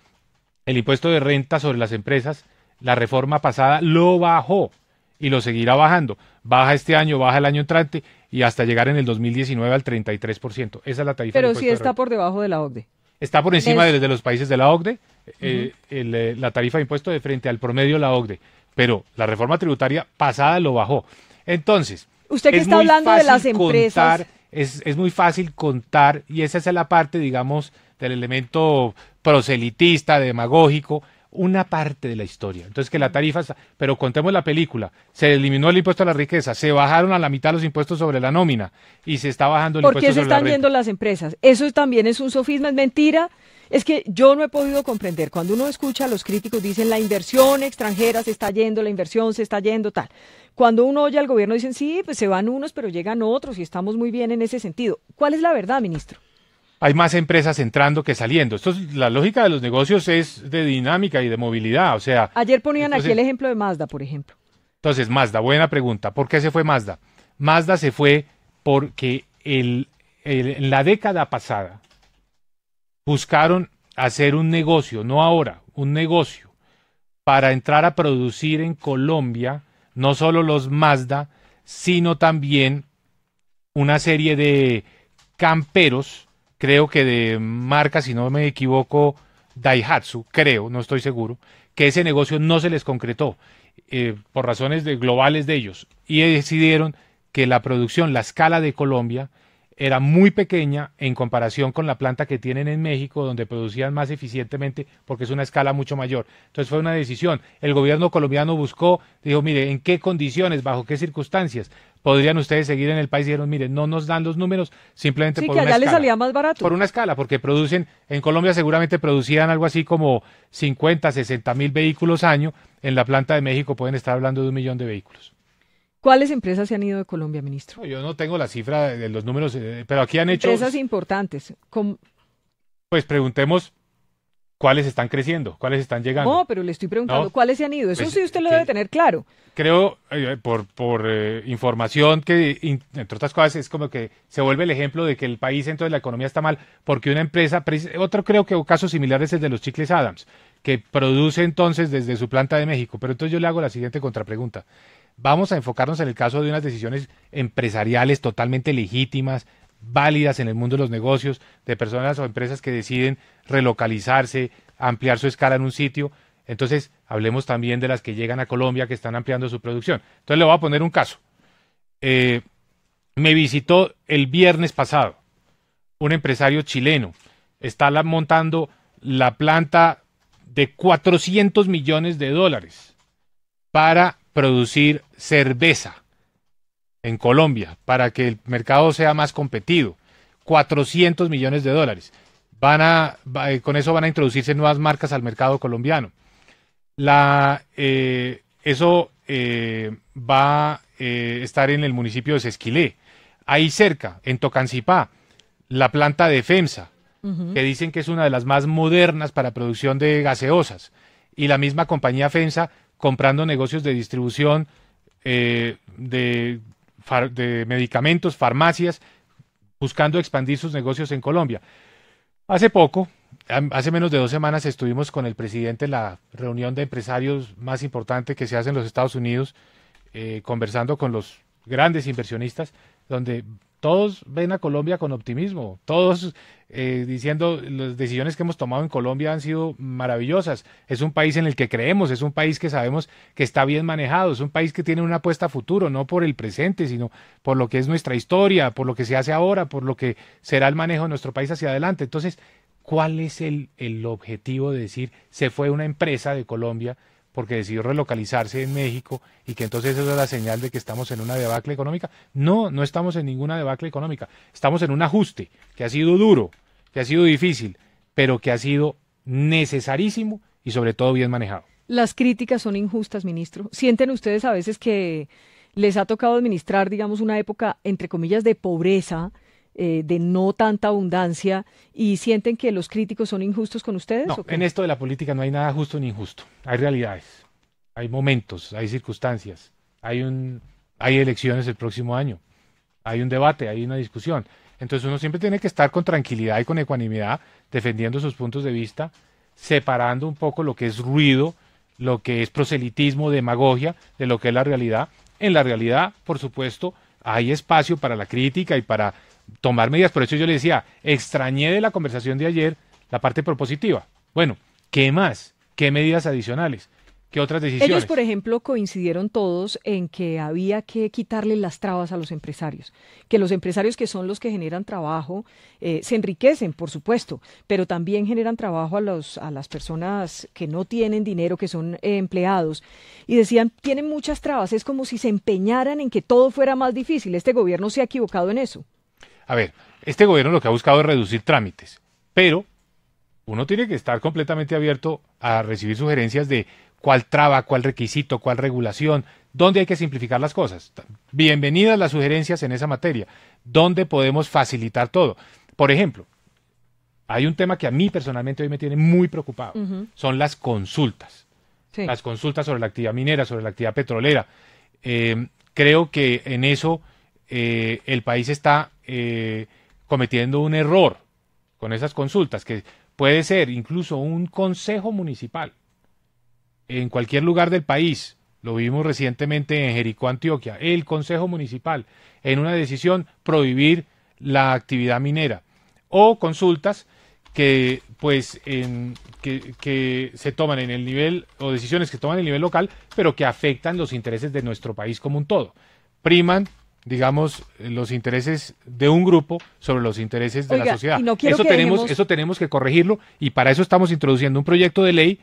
El impuesto de renta sobre las empresas, la reforma pasada lo bajó y lo seguirá bajando. Baja este año, baja el año entrante y hasta llegar en el 2019 al 33%. Esa es la tarifa del Pero impuesto sí de está renta. por debajo de la OCDE. Está por encima Es- de los países de la OCDE, la tarifa de impuesto de frente al promedio de la OCDE, pero la reforma tributaria pasada lo bajó. Entonces, Usted que es está muy hablando de fácil las empresas. contar, es muy fácil contar, y esa es la parte, digamos, del elemento proselitista, demagógico, una parte de la historia. Entonces, que la tarifa, pero contemos la película, se eliminó el impuesto a la riqueza, se bajaron a la mitad los impuestos sobre la nómina, y se está bajando el ¿Por impuesto qué se sobre la están renta. yendo las empresas? Eso también es un sofisma, es mentira. Es que yo no he podido comprender. Cuando uno escucha a los críticos dicen la inversión extranjera se está yendo, la inversión se está yendo, tal. Cuando uno oye al gobierno dicen sí, pues se van unos, pero llegan otros y estamos muy bien en ese sentido. ¿Cuál es la verdad, ministro? Hay más empresas entrando que saliendo. La lógica de los negocios es de dinámica y de movilidad. O sea, Ayer ponían aquí entonces- el ejemplo de Mazda, por ejemplo. entonces Mazda, buena pregunta. ¿Por qué se fue Mazda? Mazda se fue porque en la década pasada buscaron hacer un negocio, no ahora, un negocio para entrar a producir en Colombia no solo los Mazda, sino también una serie de camperos, creo que de marca, si no me equivoco, Daihatsu, creo, no estoy seguro, que ese negocio no se les concretó por razones globales de ellos y decidieron que la producción, la escala de Colombia era muy pequeña en comparación con la planta que tienen en México, donde producían más eficientemente porque es una escala mucho mayor. Entonces fue una decisión. El gobierno colombiano buscó, dijo, mire, ¿en qué condiciones, bajo qué circunstancias podrían ustedes seguir en el país? Y dijeron, mire, no nos dan los números simplemente Sí, por que una allá les escala. salía más barato. Por una escala, porque producen, en Colombia seguramente producían algo así como 50, 60.000 vehículos año, en la planta de México pueden estar hablando de 1 millón de vehículos. ¿Cuáles empresas se han ido de Colombia, ministro? No, yo no tengo la cifra de los números, pero aquí han hecho, Empresas importantes. pues preguntemos cuáles están creciendo, cuáles están llegando. No, pero le estoy preguntando, No. ¿cuáles se han ido? Eso Pues, sí usted lo que- debe tener claro. Creo, por información que, entre otras cosas, es como que se vuelve el ejemplo de que el país, entonces la economía está mal, porque una empresa, otro creo que un caso similar es el de los chicles Adams, que produce entonces desde su planta de México. Pero entonces yo le hago la siguiente contrapregunta. Vamos a enfocarnos en el caso de unas decisiones empresariales totalmente legítimas, válidas en el mundo de los negocios, de personas o empresas que deciden relocalizarse, ampliar su escala en un sitio. Entonces, hablemos también de las que llegan a Colombia, que están ampliando su producción. Entonces, le voy a poner un caso. Me visitó el viernes pasado un empresario chileno está montando la planta de 400 millones de dólares para producir cerveza en Colombia, para que el mercado sea más competido. 400 millones de dólares. Con eso van a introducirse nuevas marcas al mercado colombiano. Eso va a estar en el municipio de Sesquilé. Ahí cerca, en Tocancipá, la planta de FEMSA, que dicen que es una de las más modernas para producción de gaseosas. Y la misma compañía FEMSA comprando negocios de distribución de medicamentos, farmacias, buscando expandir sus negocios en Colombia. Hace menos de 2 semanas estuvimos con el presidente en la reunión de empresarios más importante que se hace en los Estados Unidos, conversando con los grandes inversionistas, donde todos ven a Colombia con optimismo, todos diciendo las decisiones que hemos tomado en Colombia han sido maravillosas. Es un país en el que creemos, es un país que sabemos que está bien manejado, es un país que tiene una apuesta a futuro, no por el presente, sino por lo que es nuestra historia, por lo que se hace ahora, por lo que será el manejo de nuestro país hacia adelante. Entonces, ¿cuál es el objetivo de decir se fue una empresa de Colombia porque decidió relocalizarse en México y que entonces eso es la señal de que estamos en una debacle económica? No, no estamos en ninguna debacle económica. Estamos en un ajuste que ha sido duro, que ha sido difícil, pero que ha sido necesarísimo y sobre todo bien manejado. Las críticas son injustas, ministro. ¿Sienten ustedes a veces que les ha tocado administrar, digamos, una época, entre comillas, de pobreza, de no tanta abundancia, y sienten que los críticos son injustos con ustedes? No, en esto de la política no hay nada justo ni injusto. Hay realidades, hay momentos, hay circunstancias, hay elecciones el próximo año, hay un debate, hay una discusión. Entonces uno siempre tiene que estar con tranquilidad y con ecuanimidad, defendiendo sus puntos de vista, separando un poco lo que es ruido, lo que es proselitismo, demagogia, de lo que es la realidad. En la realidad, por supuesto, hay espacio para la crítica y para tomar medidas. Por eso yo le decía, extrañé de la conversación de ayer la parte propositiva. Bueno, ¿qué más? ¿Qué medidas adicionales? ¿Qué otras decisiones? Ellos, por ejemplo, coincidieron todos en que había que quitarle las trabas a los empresarios, que los empresarios, que son los que generan trabajo, se enriquecen, por supuesto, pero también generan trabajo a las personas que no tienen dinero, que son empleados, y decían, tienen muchas trabas, es como si se empeñaran en que todo fuera más difícil. Este gobierno se ha equivocado en eso. A ver, este gobierno lo que ha buscado es reducir trámites, pero uno tiene que estar completamente abierto a recibir sugerencias de cuál traba, cuál requisito, cuál regulación, dónde hay que simplificar las cosas. Bienvenidas las sugerencias en esa materia, dónde podemos facilitar todo. Por ejemplo, hay un tema que a mí personalmente hoy me tiene muy preocupado, son las consultas. Sí. Las consultas sobre la actividad minera, sobre la actividad petrolera. Creo que en eso el país está cometiendo un error con esas consultas, que puede ser incluso un consejo municipal en cualquier lugar del país. Lo vimos recientemente en Jericó, Antioquia, el consejo municipal en una decisión prohibir la actividad minera, o consultas que pues que se toman en el nivel, o decisiones que toman en el nivel local, pero que afectan los intereses de nuestro país como un todo. Priman, digamos, los intereses de un grupo sobre los intereses de la sociedad. No eso tenemos que corregirlo, y para eso estamos introduciendo un proyecto de ley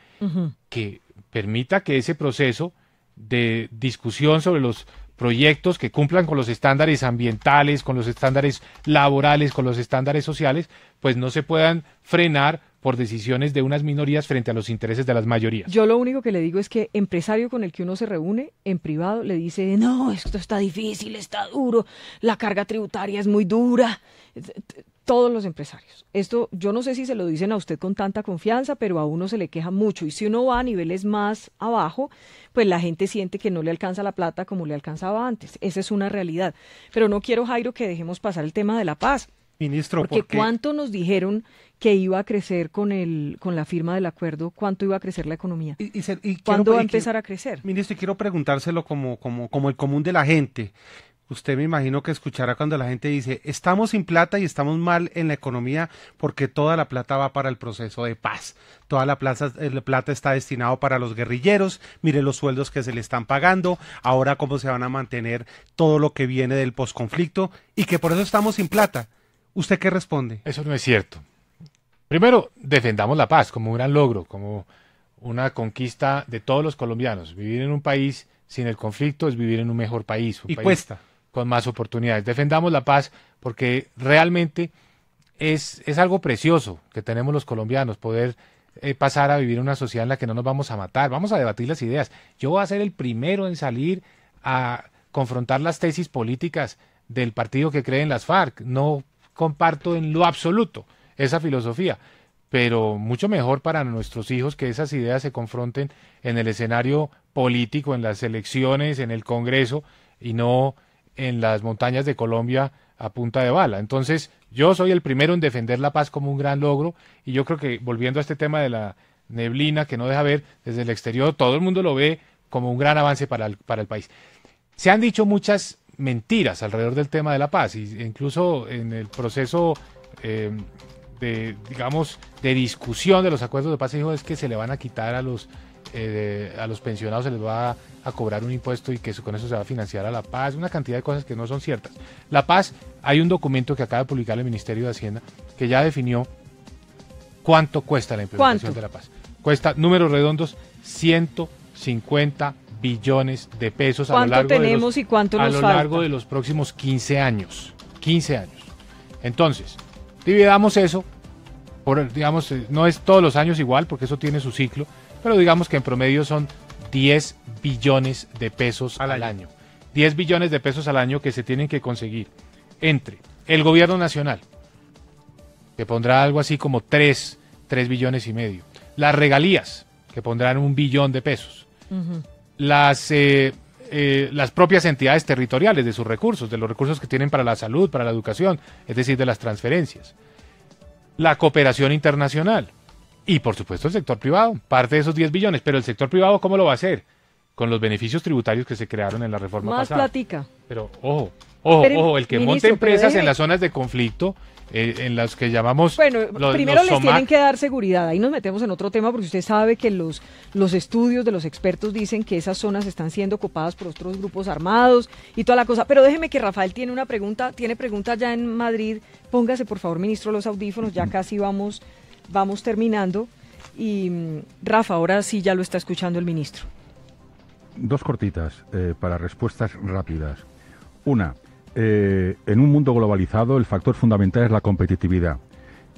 que permita que ese proceso de discusión sobre los proyectos que cumplan con los estándares ambientales, con los estándares laborales, con los estándares sociales, pues no se puedan frenar por decisiones de unas minorías frente a los intereses de las mayorías. Yo lo único que le digo es que empresario con el que uno se reúne en privado le dice, no, esto está difícil, está duro, la carga tributaria es muy dura. Todos los empresarios. Esto yo no sé si se lo dicen a usted con tanta confianza, pero a uno se le queja mucho, y si uno va a niveles más abajo, pues la gente siente que no le alcanza la plata como le alcanzaba antes. Esa es una realidad. Pero no quiero, Jairo, que dejemos pasar el tema de la paz. Ministro, porque ¿cuánto nos dijeron que iba a crecer con la firma del acuerdo? ¿Cuánto iba a crecer la economía? ¿Cuándo va a empezar a crecer? Ministro, y quiero preguntárselo como el común de la gente. Usted me imagino que escuchará cuando la gente dice, estamos sin plata y estamos mal en la economía porque toda la plata va para el proceso de paz. Toda la plata está destinado para los guerrilleros, mire los sueldos que se le están pagando, ahora cómo se van a mantener todo lo que viene del posconflicto, y que por eso estamos sin plata. ¿Usted qué responde? Eso no es cierto. Primero, defendamos la paz como un gran logro, como una conquista de todos los colombianos. Vivir en un país sin el conflicto es vivir en un mejor país, un Y país cuesta. con más oportunidades. Defendamos la paz porque realmente es algo precioso que tenemos los colombianos, poder pasar a vivir en una sociedad en la que no nos vamos a matar, vamos a debatir las ideas. Yo voy a ser el primero en salir a confrontar las tesis políticas del partido que cree en las FARC. No comparto en lo absoluto esa filosofía, pero mucho mejor para nuestros hijos que esas ideas se confronten en el escenario político, en las elecciones, en el Congreso y no en las montañas de Colombia a punta de bala. Entonces, yo soy el primero en defender la paz como un gran logro y yo creo que volviendo a este tema de la neblina que no deja ver desde el exterior, todo el mundo lo ve como un gran avance para el país. Se han dicho muchas mentiras alrededor del tema de la paz, e incluso en el proceso de discusión de los acuerdos de paz se dijo es que se le van a quitar a los pensionados, se les va a cobrar un impuesto y que con eso se va a financiar a la paz, una cantidad de cosas que no son ciertas. La paz, hay un documento que acaba de publicar el Ministerio de Hacienda que ya definió cuánto cuesta la implementación de la paz. Cuesta, números redondos, 150 billones de pesos a lo largo de los próximos 15 años. 15 años. Entonces, dividamos eso, digamos, no es todos los años igual, porque eso tiene su ciclo, pero digamos que en promedio son 10 billones de pesos al año. 10 billones de pesos al año que se tienen que conseguir entre el gobierno nacional, que pondrá algo así como 3 billones y medio. Las regalías, que pondrán 1 billón de pesos. Las propias entidades territoriales de sus recursos, de los recursos que tienen para la salud, para la educación, es decir, de las transferencias. La cooperación internacional. Y, por supuesto, el sector privado, parte de esos 10 billones. Pero el sector privado, ¿cómo lo va a hacer? Con los beneficios tributarios que se crearon en la reforma pasada. Más platica. Pero, ojo, el que monte empresas en las zonas de conflicto, en las que llamamos... Bueno, primero les tienen que dar seguridad. Ahí nos metemos en otro tema porque usted sabe que los estudios de los expertos dicen que esas zonas están siendo ocupadas por otros grupos armados y toda la cosa. Pero déjeme que Rafael tiene una pregunta, tiene pregunta ya en Madrid. Póngase, por favor, ministro, los audífonos. Ya casi vamos terminando. Y Rafa, ahora sí ya lo está escuchando el ministro. Dos cortitas para respuestas rápidas. Una, en un mundo globalizado el factor fundamental es la competitividad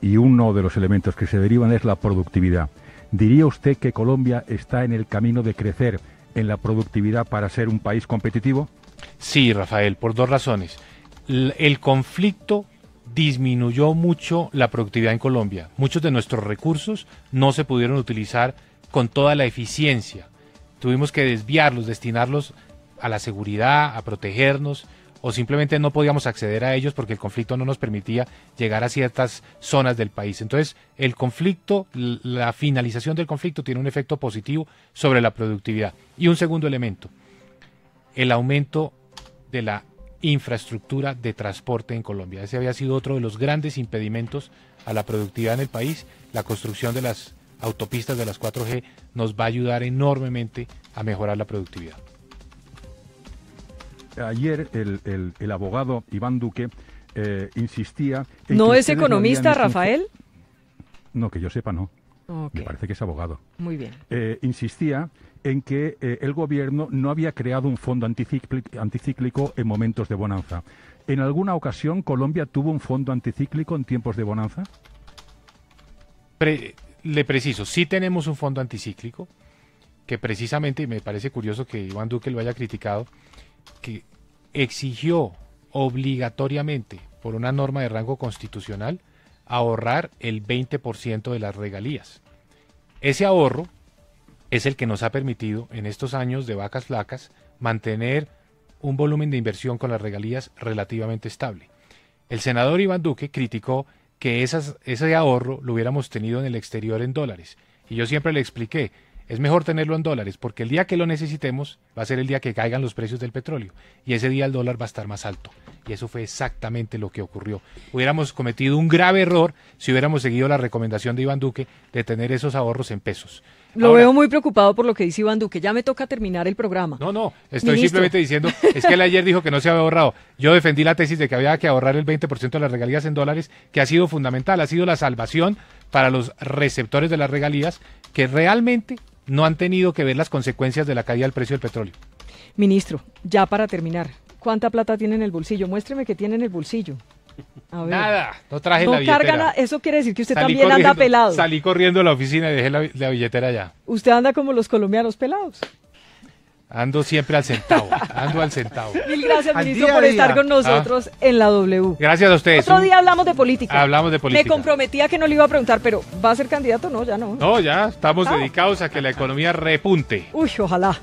y uno de los elementos que se derivan es la productividad. ¿Diría usted que Colombia está en el camino de crecer en la productividad para ser un país competitivo? Sí, Rafael, por dos razones. El conflicto disminuyó mucho la productividad en Colombia. Muchos de nuestros recursos no se pudieron utilizar con toda la eficiencia. Tuvimos que desviarlos, destinarlos a la seguridad, a protegernos, o simplemente no podíamos acceder a ellos porque el conflicto no nos permitía llegar a ciertas zonas del país. Entonces, el conflicto, la finalización del conflicto tiene un efecto positivo sobre la productividad. Y un segundo elemento, el aumento de la infraestructura de transporte en Colombia. Ese había sido otro de los grandes impedimentos a la productividad en el país. La construcción de las autopistas de las 4G nos va a ayudar enormemente a mejorar la productividad. Ayer el abogado Iván Duque insistía... ¿No es economista, Rafael? No, que yo sepa, no. Okay. Me parece que es abogado. Muy bien. Insistía en que el gobierno no había creado un fondo anticíclico en momentos de bonanza. ¿En alguna ocasión Colombia tuvo un fondo anticíclico en tiempos de bonanza? Le preciso, sí tenemos un fondo anticíclico que precisamente, y me parece curioso que Iván Duque lo haya criticado, que exigió obligatoriamente por una norma de rango constitucional ahorrar el 20% de las regalías. Ese ahorro es el que nos ha permitido en estos años de vacas flacas mantener un volumen de inversión con las regalías relativamente estable. El senador Iván Duque criticó que ese ahorro lo hubiéramos tenido en el exterior en dólares. Y yo siempre le expliqué, es mejor tenerlo en dólares, porque el día que lo necesitemos va a ser el día que caigan los precios del petróleo, y ese día el dólar va a estar más alto. Y eso fue exactamente lo que ocurrió. Hubiéramos cometido un grave error si hubiéramos seguido la recomendación de Iván Duque de tener esos ahorros en pesos. Lo Ahora, veo muy preocupado por lo que dice Iván Duque. Ya me toca terminar el programa. No, estoy Ministro. simplemente diciendo, es que él ayer dijo que no se había ahorrado. Yo defendí la tesis de que había que ahorrar el 20% de las regalías en dólares, que ha sido fundamental, ha sido la salvación para los receptores de las regalías, que realmente no han tenido que ver las consecuencias de la caída del precio del petróleo. Ministro, ya para terminar, ¿cuánta plata tiene en el bolsillo? Muéstreme qué tiene en el bolsillo. A ver. Nada, no traje No la billetera. carga nada. Eso quiere decir que usted Salí también anda pelado. Salí corriendo a la oficina y dejé la billetera allá. Usted anda como los colombianos pelados. Ando siempre al centavo, ando al centavo. Mil gracias, Al ministro, día a por estar día. con nosotros en la W. Gracias a ustedes. Otro día hablamos de política. Hablamos de política. Me comprometía que no le iba a preguntar, pero ¿va a ser candidato? No, ya no. No, ya estamos Ah. dedicados a que la economía repunte. Uy, ojalá.